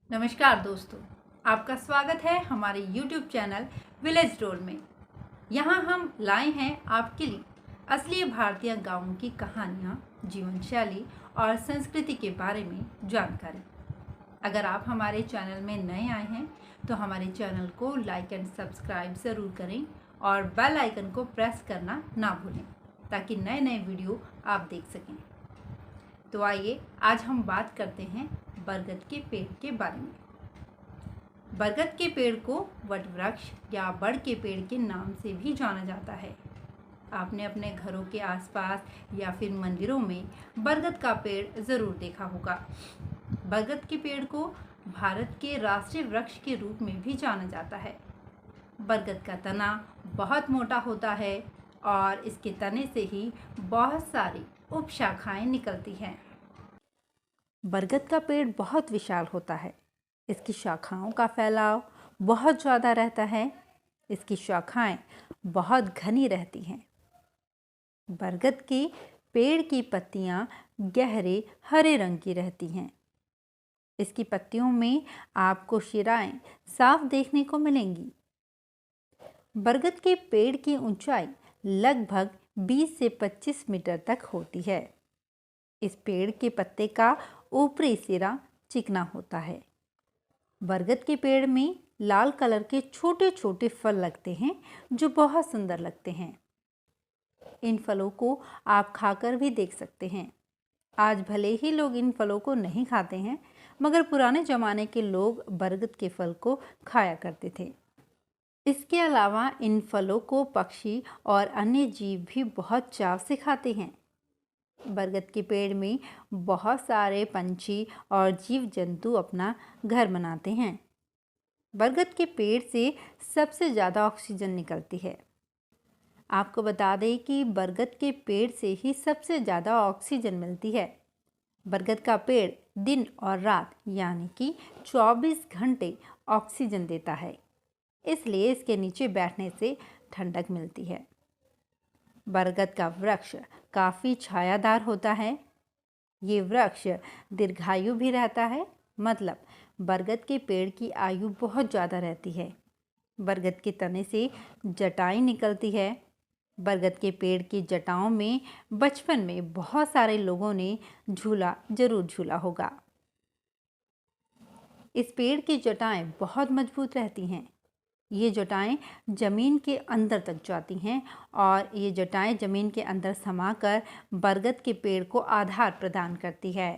नमस्कार दोस्तों, आपका स्वागत है हमारे YouTube चैनल विलेज डोर में। यहाँ हम लाए हैं आपके लिए असली भारतीय गांवों की कहानियाँ, जीवन शैली और संस्कृति के बारे में जानकारी। अगर आप हमारे चैनल में नए आए हैं तो हमारे चैनल को लाइक एंड सब्सक्राइब ज़रूर करें और बेल आइकन को प्रेस करना ना भूलें ताकि नए नए वीडियो आप देख सकें। तो आइए आज हम बात करते हैं बरगद के पेड़ के बारे में। बरगद के पेड़ को वट वृक्ष या बड़ के पेड़ के नाम से भी जाना जाता है। आपने अपने घरों के आसपास या फिर मंदिरों में बरगद का पेड़ ज़रूर देखा होगा। बरगद के पेड़ को भारत के राष्ट्रीय वृक्ष के रूप में भी जाना जाता है। बरगद का तना बहुत मोटा होता है और इसके तने से ही बहुत सारी उपशाखाएं निकलती हैं। बरगद का पेड़ बहुत विशाल होता है। इसकी शाखाओं का फैलाव बहुत ज़्यादा रहता है। इसकी शाखाएं बहुत घनी रहती हैं। बरगद के पेड़ की पत्तियां गहरे हरे रंग की रहती हैं। इसकी पत्तियों में आपको शिराएं साफ देखने को मिलेंगी। बरगद के पेड़ की ऊंचाई लगभग 20 से 25 मीटर तक होती है। इस पेड़ के पत्ते का ऊपरी सिरा चिकना होता है। बरगद के पेड़ में लाल कलर के छोटे छोटे फल लगते हैं जो बहुत सुंदर लगते हैं। इन फलों को आप खाकर भी देख सकते हैं। आज भले ही लोग इन फलों को नहीं खाते हैं, मगर पुराने ज़माने के लोग बरगद के फल को खाया करते थे। इसके अलावा इन फलों को पक्षी और अन्य जीव भी बहुत चाव से खाते हैं। बरगद के पेड़ में बहुत सारे पंछी और जीव जंतु अपना घर बनाते हैं। बरगद के पेड़ से सबसे ज़्यादा ऑक्सीजन निकलती है। आपको बता दें कि बरगद के पेड़ से ही सबसे ज़्यादा ऑक्सीजन मिलती है। बरगद का पेड़ दिन और रात यानी कि 24 घंटे ऑक्सीजन देता है, इसलिए इसके नीचे बैठने से ठंडक मिलती है। बरगद का वृक्ष काफ़ी छायादार होता है। ये वृक्ष दीर्घायु भी रहता है, मतलब बरगद के पेड़ की आयु बहुत ज़्यादा रहती है। बरगद के तने से जटाएं निकलती है। बरगद के पेड़ की जटाओं में बचपन में बहुत सारे लोगों ने झूला जरूर झूला होगा। इस पेड़ की जटाएं बहुत मजबूत रहती हैं। ये जटाएं ज़मीन के अंदर तक जाती हैं और ये जटाएं ज़मीन के अंदर समाकर बरगद के पेड़ को आधार प्रदान करती है।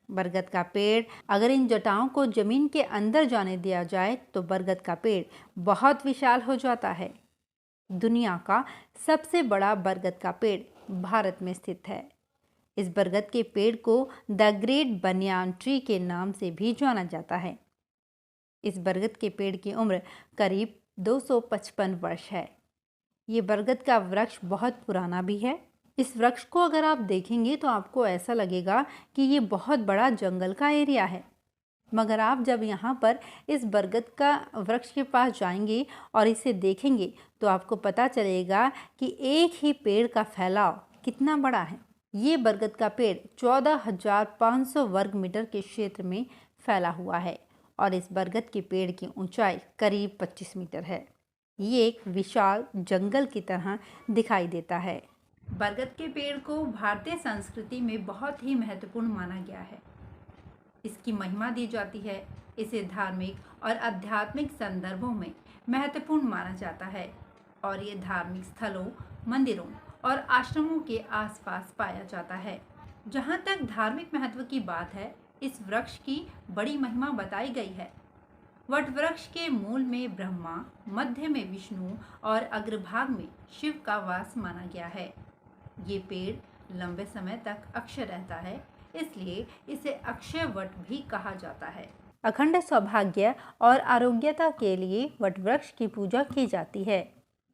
बरगद का पेड़ अगर इन जटाओं को ज़मीन के अंदर जाने दिया जाए तो बरगद का पेड़ बहुत विशाल हो जाता है। दुनिया का सबसे बड़ा बरगद का पेड़ भारत में स्थित है। इस बरगद के पेड़ को द ग्रेट बनियान ट्री के नाम से भी जाना जाता है। इस बरगद के पेड़ की उम्र करीब 255 वर्ष है। ये बरगद का वृक्ष बहुत पुराना भी है। इस वृक्ष को अगर आप देखेंगे तो आपको ऐसा लगेगा कि ये बहुत बड़ा जंगल का एरिया है, मगर आप जब यहाँ पर इस बरगद का वृक्ष के पास जाएंगे और इसे देखेंगे तो आपको पता चलेगा कि एक ही पेड़ का फैलाव कितना बड़ा है। ये बरगद का पेड़ 14,500 वर्ग मीटर के क्षेत्र में फैला हुआ है और इस बरगद के पेड़ की ऊंचाई करीब 25 मीटर है। ये एक विशाल जंगल की तरह दिखाई देता है। बरगद के पेड़ को भारतीय संस्कृति में बहुत ही महत्वपूर्ण माना गया है। इसकी महिमा दी जाती है। इसे धार्मिक और आध्यात्मिक संदर्भों में महत्वपूर्ण माना जाता है और ये धार्मिक स्थलों, मंदिरों और आश्रमों के आसपास पाया जाता है। जहाँ तक धार्मिक महत्व की बात है, इस वृक्ष की बड़ी महिमा बताई गई है। वट वृक्ष के मूल में ब्रह्मा, मध्य में विष्णु और अग्रभाग में शिव का वास माना गया है। ये पेड़ लंबे समय तक अक्षय रहता है, इसलिए इसे अक्षय वट भी कहा जाता है। अखंड सौभाग्य और आरोग्यता के लिए वट वृक्ष की पूजा की जाती है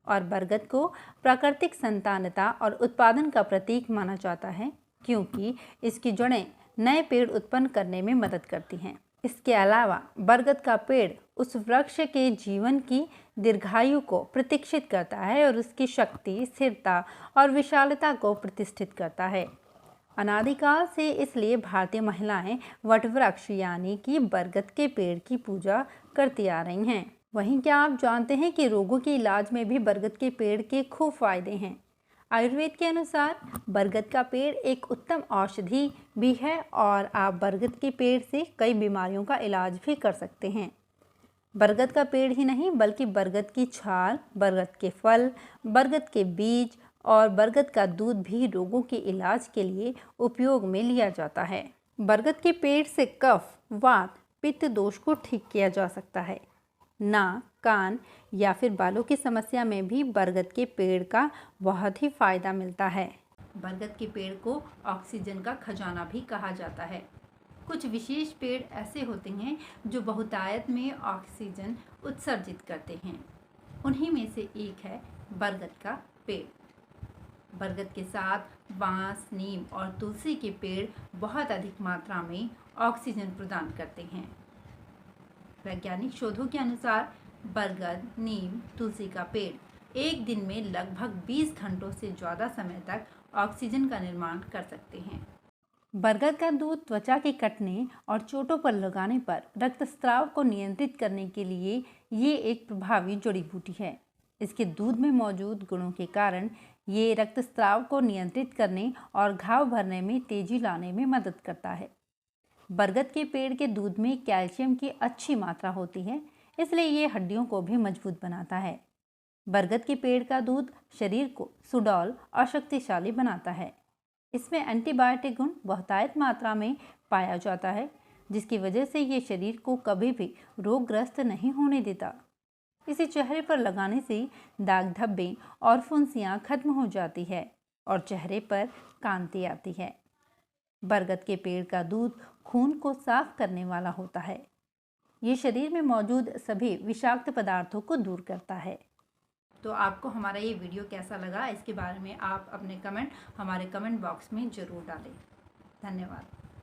और बरगद को प्राकृतिक संतानता और उत्पादन का प्रतीक माना जाता है, क्योंकि इसकी जड़ें नए पेड़ उत्पन्न करने में मदद करती हैं। इसके अलावा बरगद का पेड़ उस वृक्ष के जीवन की दीर्घायु को प्रतीक्षित करता है और उसकी शक्ति, स्थिरता और विशालता को प्रतिष्ठित करता है। अनादिकाल से इसलिए भारतीय महिलाएं वटवृक्ष यानी कि बरगद के पेड़ की पूजा करती आ रही हैं। वहीं क्या आप जानते हैं कि रोगों के इलाज में भी बरगद के पेड़ के खूब फायदे हैं। आयुर्वेद के अनुसार बरगद का पेड़ एक उत्तम औषधि भी है और आप बरगद के पेड़ से कई बीमारियों का इलाज भी कर सकते हैं। बरगद का पेड़ ही नहीं बल्कि बरगद की छाल, बरगद के फल, बरगद के बीज और बरगद का दूध भी रोगों के इलाज के लिए उपयोग में लिया जाता है। बरगद के पेड़ से कफ, वात, पित्त दोष को ठीक किया जा सकता है। नाक, कान या फिर बालों की समस्या में भी बरगद के पेड़ का बहुत ही फायदा मिलता है। बरगद के पेड़ को ऑक्सीजन का खजाना भी कहा जाता है। कुछ विशेष पेड़ ऐसे होते हैं जो बहुतायत में ऑक्सीजन उत्सर्जित करते हैं। उन्हीं में से एक है बरगद का पेड़। बरगद के साथ बांस, नीम और तुलसी के पेड़ बहुत अधिक मात्रा में ऑक्सीजन प्रदान करते हैं। वैज्ञानिक शोधों के अनुसार बरगद, नीम, तुलसी का पेड़ एक दिन में लगभग 20 घंटों से ज़्यादा समय तक ऑक्सीजन का निर्माण कर सकते हैं। बरगद का दूध त्वचा के कटने और चोटों पर लगाने पर रक्तस्राव को नियंत्रित करने के लिए ये एक प्रभावी जड़ी बूटी है। इसके दूध में मौजूद गुणों के कारण ये रक्तस्राव को नियंत्रित करने और घाव भरने में तेजी लाने में मदद करता है। बरगद के पेड़ के दूध में कैल्शियम की अच्छी मात्रा होती है, इसलिए ये हड्डियों को भी मजबूत बनाता है। बरगद के पेड़ का दूध शरीर को सुडौल और शक्तिशाली बनाता है। इसमें एंटीबायोटिक गुण बहुतायत मात्रा में पाया जाता है, जिसकी वजह से ये शरीर को कभी भी रोगग्रस्त नहीं होने देता। इसे चेहरे पर लगाने से दाग, धब्बे और फुंसियाँ खत्म हो जाती है और चेहरे पर कांति आती है। बरगद के पेड़ का दूध खून को साफ करने वाला होता है। ये शरीर में मौजूद सभी विषाक्त पदार्थों को दूर करता है। तो आपको हमारा ये वीडियो कैसा लगा, इसके बारे में आप अपने कमेंट हमारे कमेंट बॉक्स में ज़रूर डालें। धन्यवाद।